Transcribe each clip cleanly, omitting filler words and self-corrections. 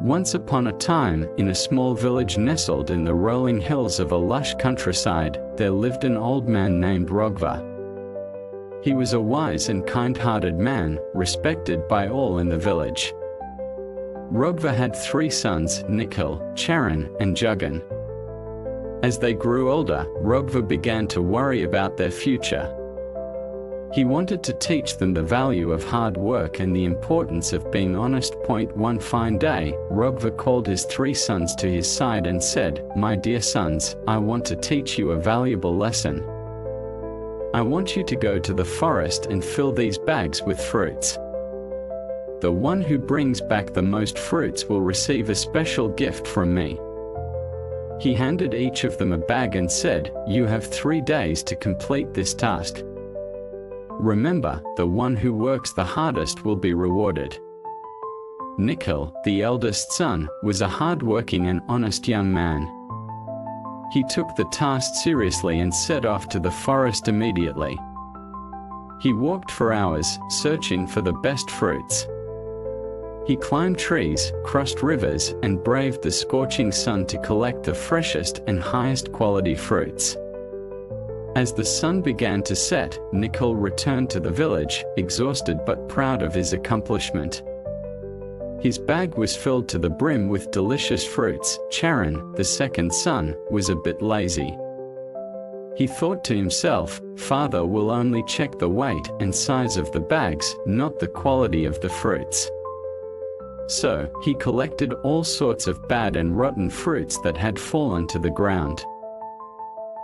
Once upon a time, in a small village nestled in the rolling hills of a lush countryside, there lived an old man named Raghava. He was a wise and kind-hearted man, respected by all in the village. Raghava had 3 sons, Nikhil, Charan, and Jagan. As they grew older, Raghava began to worry about their future. He wanted to teach them the value of hard work and the importance of being honest. One fine day, Raghava called his 3 sons to his side and said, "My dear sons, I want to teach you a valuable lesson. I want you to go to the forest and fill these bags with fruits. The one who brings back the most fruits will receive a special gift from me." He handed each of them a bag and said, "You have 3 days to complete this task. Remember, the one who works the hardest will be rewarded." Nikhil, the eldest son, was a hard-working and honest young man. He took the task seriously and set off to the forest immediately. He walked for hours, searching for the best fruits. He climbed trees, crossed rivers, and braved the scorching sun to collect the freshest and highest quality fruits. As the sun began to set, Nikhil returned to the village, exhausted but proud of his accomplishment. His bag was filled to the brim with delicious fruits. Charan, the second son, was a bit lazy. He thought to himself, "Father will only check the weight and size of the bags, not the quality of the fruits." So, he collected all sorts of bad and rotten fruits that had fallen to the ground.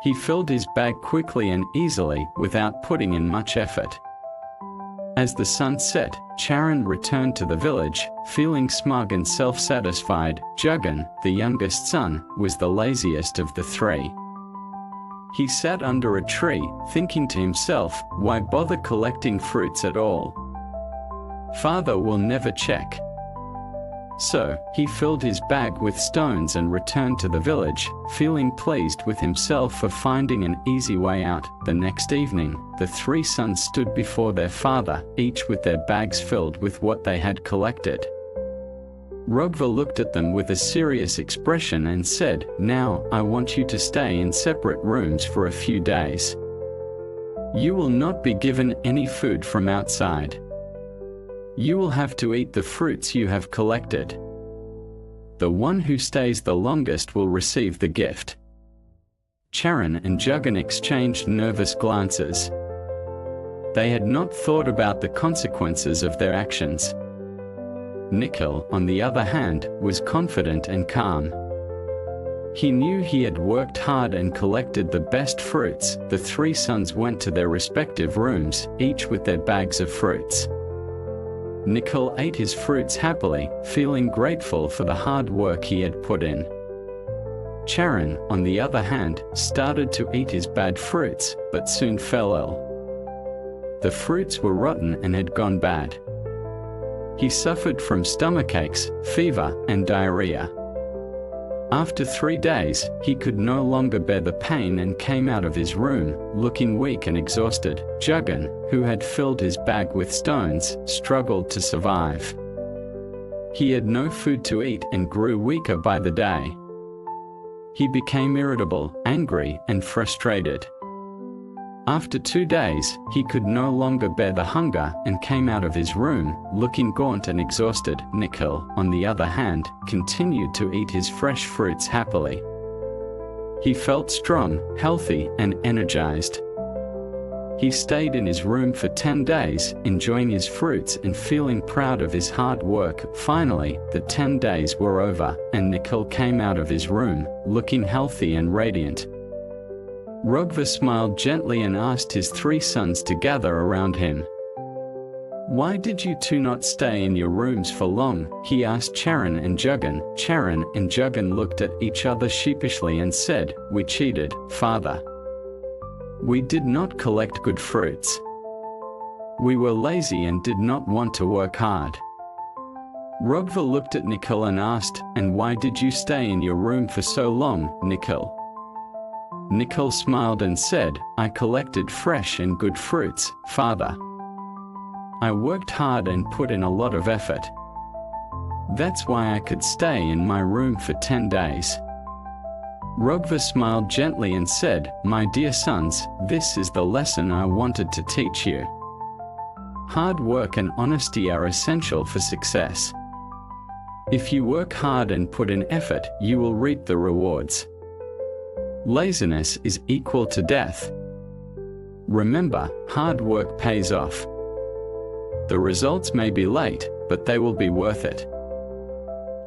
He filled his bag quickly and easily, without putting in much effort. As the sun set, Charan returned to the village, feeling smug and self-satisfied. Jagan, the youngest son, was the laziest of the 3. He sat under a tree, thinking to himself, "Why bother collecting fruits at all? Father will never check." So, he filled his bag with stones and returned to the village, feeling pleased with himself for finding an easy way out. The next evening, the 3 sons stood before their father, each with their bags filled with what they had collected. Raghava looked at them with a serious expression and said, "Now, I want you to stay in separate rooms for a few days. You will not be given any food from outside. You will have to eat the fruits you have collected. The one who stays the longest will receive the gift." Charan and Jagan exchanged nervous glances. They had not thought about the consequences of their actions. Nikhil, on the other hand, was confident and calm. He knew he had worked hard and collected the best fruits. The 3 sons went to their respective rooms, each with their bags of fruits. Nikhil ate his fruits happily, feeling grateful for the hard work he had put in. Charan, on the other hand, started to eat his bad fruits, but soon fell ill. The fruits were rotten and had gone bad. He suffered from stomachaches, fever, and diarrhea. After 3 days, he could no longer bear the pain and came out of his room, looking weak and exhausted. Jagan, who had filled his bag with stones, struggled to survive. He had no food to eat and grew weaker by the day. He became irritable, angry, and frustrated. After 2 days, he could no longer bear the hunger and came out of his room, looking gaunt and exhausted. Nikhil, on the other hand, continued to eat his fresh fruits happily. He felt strong, healthy, and energized. He stayed in his room for 10 days, enjoying his fruits and feeling proud of his hard work. Finally, the 10 days were over, and Nikhil came out of his room, looking healthy and radiant. Raghava smiled gently and asked his 3 sons to gather around him. "Why did you 2 not stay in your rooms for long?" he asked Charan and Jagan. Charan and Jagan looked at each other sheepishly and said, "We cheated, father. We did not collect good fruits. We were lazy and did not want to work hard." Raghava looked at Nikhil and asked, "And why did you stay in your room for so long, Nikhil?" Nikhil smiled and said, "I collected fresh and good fruits, father. I worked hard and put in a lot of effort. That's why I could stay in my room for 10 days. Raghava smiled gently and said, "My dear sons, this is the lesson I wanted to teach you. Hard work and honesty are essential for success. If you work hard and put in effort, you will reap the rewards. Laziness is equal to death. Remember, hard work pays off. The results may be late, but they will be worth it."